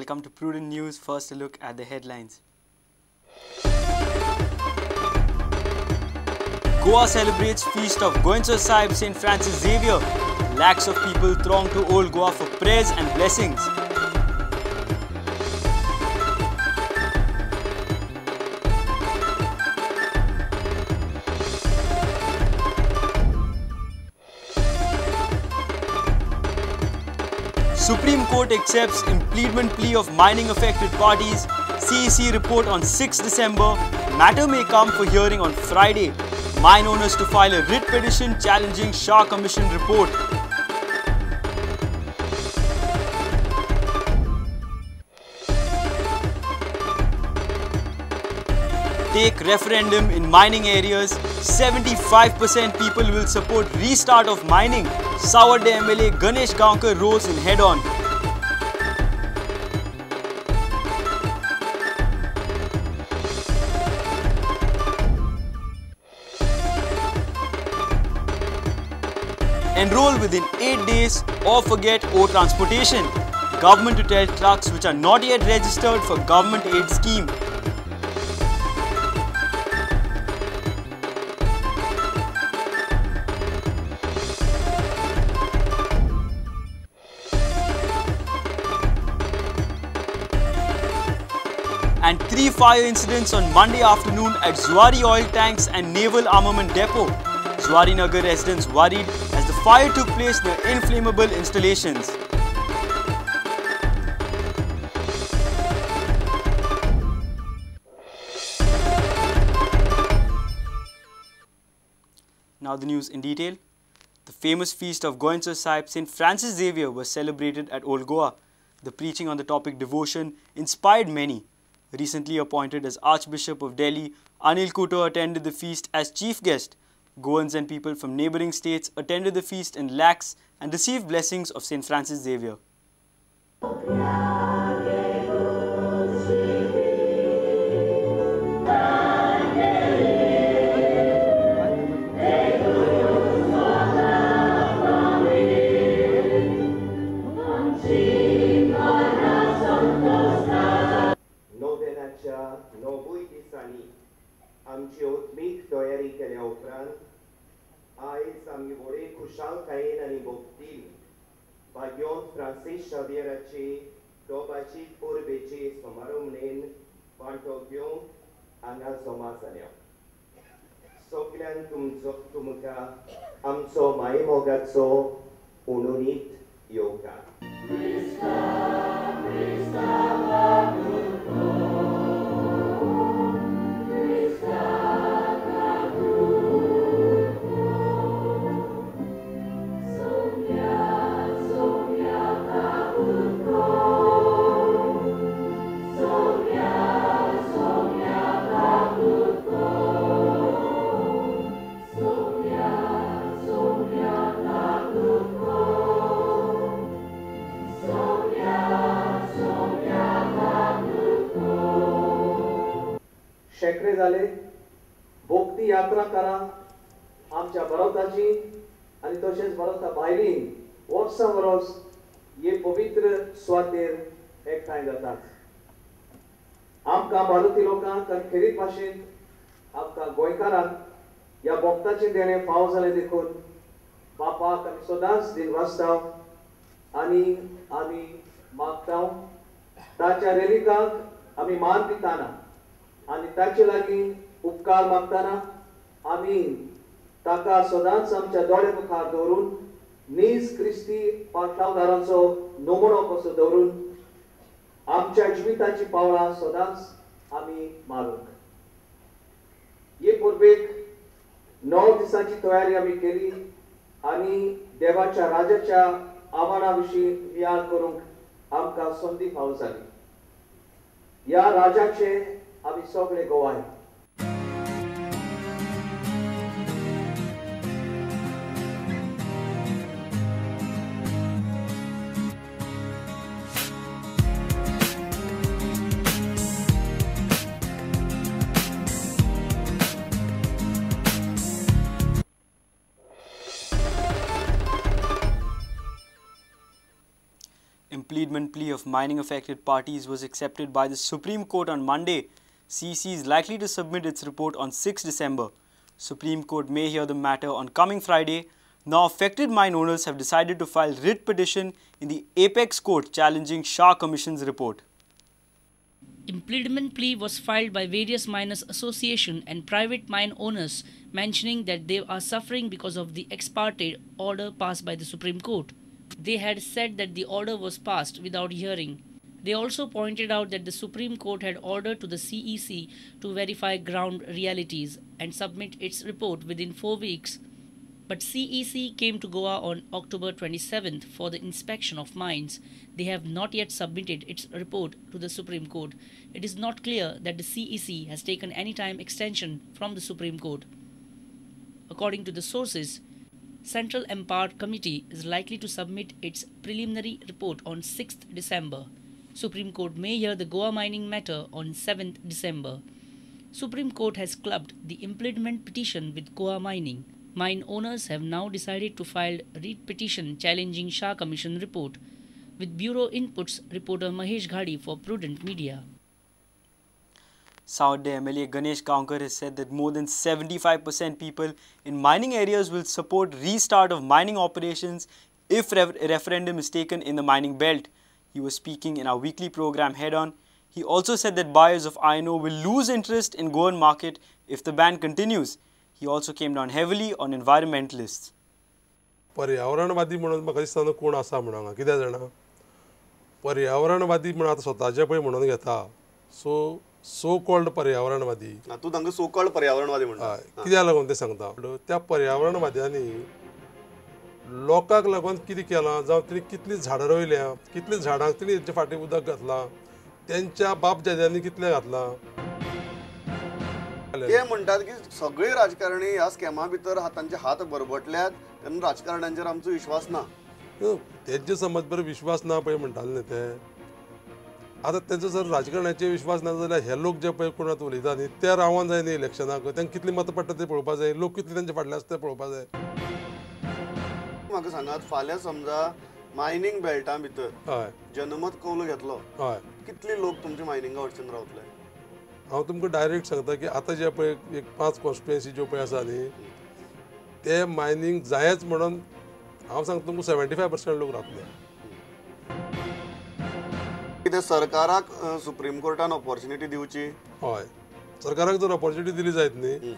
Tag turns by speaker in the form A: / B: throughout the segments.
A: welcome to Prudent News. First a look at the headlines. Goa celebrates feast of Goeycho saib St Francis Xavier. Lakhs of people throng to Old Goa for prayers and blessings. Supreme Court accepts impleadment plea of mining affected parties. CEC report on 6 December. Matter may come for hearing on Friday. Mine owners to file a writ petition challenging Shah Commission report. Take referendum in mining areas. 75% people will support restart of mining. Sawadde MLA Ganesh Gaonkar rose in head-on. Enroll within 8 days or forget O transportation. Government to tell trucks which are not yet registered for government aid scheme. And 3 fire incidents on Monday afternoon at Zuari oil tanks and naval armament depot. Zuari Nagar residents worried as the fire took place near inflammable installations. Now the news in detail. The famous feast of Goeycho saib St Francis Xavier was celebrated at Old Goa. The preaching on the topic devotion inspired many. Recently appointed as Archbishop of Delhi, Anil Kuto attended the feast as chief guest. Goans and people from neighbouring states attended the feast in lakhs and received blessings of St Francis Xavier.
B: आमची ओत्मीक तयारी केल्या उपरांत आयज आमी व्हडे खुशालकायेन आनी भोगतील भाग्योत Francis शावियराची दोबाची परबेची समारंभणेन वांटो घेवंक हांगा जमा जाल्या. सगळ्यांक तुमकां आमचो मायमोगाचो उणुणीत येवकार. शेकडे जाले भोक्ती यात्रा करा आमच्या भारताची आणि तशेंच भारता भायलीं वर्सां वरोस हे पवित्र सुवातेर एकठांय जातात. आमकां भारतीय लोकांक आनी खेरीत भाशेन आमकां गोंयकारांक ह्या भोक्ताचें देणें फावो जालें देखून बापाक आमी सदांच दिनवासताव आनी आमी मागताव. ताच्या रेलिकांक आमी मान दिताना आनी ताचे लागीं उपकार मागताना आमी ताका सदांच आमच्या दोळे मुखार दवरून नीज क्रिस्ती पाटलावदारांचो नमुनो कसो दवरून आमच्या जिविताची पावलां सदांच आमी मारूंक. हे परबेक 9 दिसांची तयारी आमी केली आनी देवाच्या राजाच्या आव्हाना विशीं विचार करूंक आमकां संदी फावो जाली. ह्या राजाचे आमी सगळे गोवाय.
A: impleadment plea of mining affected parties was accepted by the Supreme Court on Monday. CEC is likely to submit its report on 6 December. Supreme Court may hear the matter on coming Friday. Now affected mine owners have decided to file writ petition in the Apex Court challenging Shah Commission's report.
C: Impleadment plea was filed by various miners' association and private mine owners, mentioning that they are suffering because of the ex parte order passed by the Supreme Court. They had said that the order was passed without hearing. They also pointed out that the Supreme Court had ordered to the CEC to verify ground realities and submit its report within 4 weeks. But CEC came to Goa on October 27th for the inspection of mines. They have not yet submitted its report to the Supreme Court. It is not clear that the CEC has taken any time extension from the Supreme Court. According to the sources, Central Empowered Committee is likely to submit its preliminary report on 6th December. Supreme Court may hear the Goa mining matter on 7th December. Supreme Court has clubbed the impleadment petition with Goa mining. Mine owners have now decided to file a writ petition challenging Shah Commission report. With Bureau Inputs, reporter Mahesh Ghadi for Prudent Media.
A: South Day MLA Ganesh Kaunkar has said that more than 75% people in mining areas will support restart of mining operations if referendum is taken in the mining belt. He was speaking in our weekly program Head On. He also said that buyers of iron ore will lose interest in Goan market if the ban continues. He also came down heavily on environmentalists.
D: पर्यावरणवादी म्हणून म्हाका दिसता कोण आसा म्हणून हांगा कित्याक जाणा पर्यावरणवादी म्हणून आतां स्वताचे पळय म्हणून घेता सो कॉल्ड पर्यावरणवादी
E: तूं तांकां सो कॉल्ड पर्यावरणवादी म्हणटा
D: कित्याक लागून ते सांगता त्या पर्यावरणवाद्यांनी लोकांक लागून कितें केलां जावं तेणी कितलीं झाडां रोयल्या कितलीं झाडांक तेणी हेच्या फाटीं उदक घातलां तेंच्या बाप दाद्यांनी कितलें घातलां
E: ते म्हणटात की सगळे राजकारणी ह्या स्कॅमा भितर तांचे हात बरबटल्यात तेन्ना राजकारण्यांचेर आमचो विश्वास ना
D: तेंचे समज बरो विश्वास ना पळय म्हणटाले न्ही ते आतां तेंचो जर राजकारण्याचेर विश्वास ना जाल्यार हे लोक जे पळय कोण उलयता न्ही ते रावोन जाय न्ही इलेक्शनाक तांकां कितलीं मतां पडटा तें पळोवपाक जाय लोक कितले तेंचे फाटले आसता तें पळोवपाक जाय
E: म्हाका सांगात फाल्यां समजा मायनिंग बेल्टा भितर
D: हय
E: जनमत कौल घेतलो
D: हय
E: कितले लोक तुमचे मायनिंगा वचून रावतले
D: हांव तुमकां डायरेक्ट सांगता की आतां जे पळय एक 5 कॉन्स्टिट्युएन्सी ज्यो पळय आसा न्ही ते मायनिंग जायच म्हणून हांव सांगता तुमकां 75% लोक रावतले
E: कितें सरकाराक सुप्रीम कोर्टान ऑपॉर्च्युनिटी दिवची
D: हय सरकाराक जर ऑपॉर्च्युनिटी दिली जायत न्ही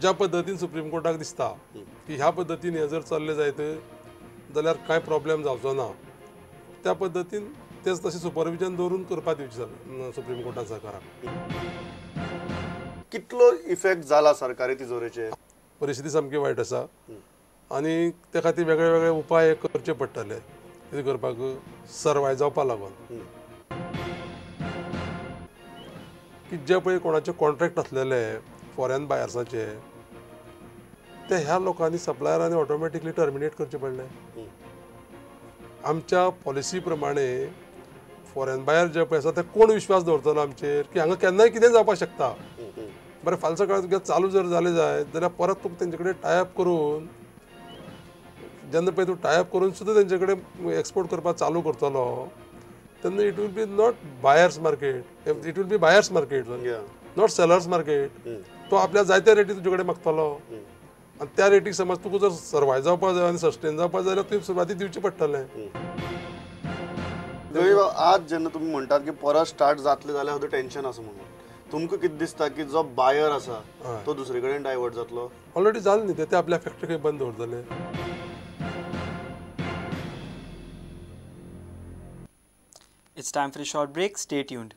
D: ज्या पद्दतीन सुप्रीम कोर्टाक दिसता की ह्या पद्दतीन हे जर चल्ले जायत जाल्यार कांय प्रॉब्लेम जावचो ना त्या पद्दतीन तेच तशें सुपरविजन दवरून करपाक दिवचें सुप्रीम कोर्टान सरकाराक
E: कितलो इफेक्ट जाला सरकारी तिजोरेचेर
D: परिस्थिती सामकी वायट आसा आनी ते खातीर वेगळे वेगळे उपाय करचे पडटले कितें करपाक सर्वाय जावपा लागून की जे पळय कोणाचे कॉन्ट्रॅक्ट आसलेले फॉरेन बायर्साचे ते ह्या लोकांनी सप्लायरांनी ऑटोमॅटिकली टर्मिनेट करचे पडले आमच्या पॉलिसी प्रमाणे फॉरेन बायर जे पळय आसा ते कोण विश्वास दवरतलो आमचेर की हांगा केन्नाय कितें जावपाक शकता बरें फाल्यां सकाळ तुका चालू जर जालें जायत जाल्यार परत तुका तेंचे कडेन टायअप करून जेन्ना पळय तूं टायअप करून सुद्दां तेंचे कडेन एक्सपोर्ट करपाक चालू करतलो तेन्ना it will be not buyers market it will be buyers market not sellers market तो आपल्या जायत्या रेटी तुजे कडेन मागतलो आनी त्या रेटीक समज तुका जर सर्वाय जावपाक जाय आनी सस्टेन जावपाक जाय जाल्यार तुवें सुरवाती दिवचें पडटलें
E: आज जेन्ना तुमी म्हणटात की परत स्टार्ट जातले जाल्यार सुद्दां टेन्शन आसा म्हणून तुमकां कितें दिसता की जो बायर आसा तो दुसरे कडेन डायवर्ट जातलो
D: ऑलरेडी जालें न्ही ते आपल्या फॅक्टरी बंद दवरतले
A: It's time for a short break. Stay tuned.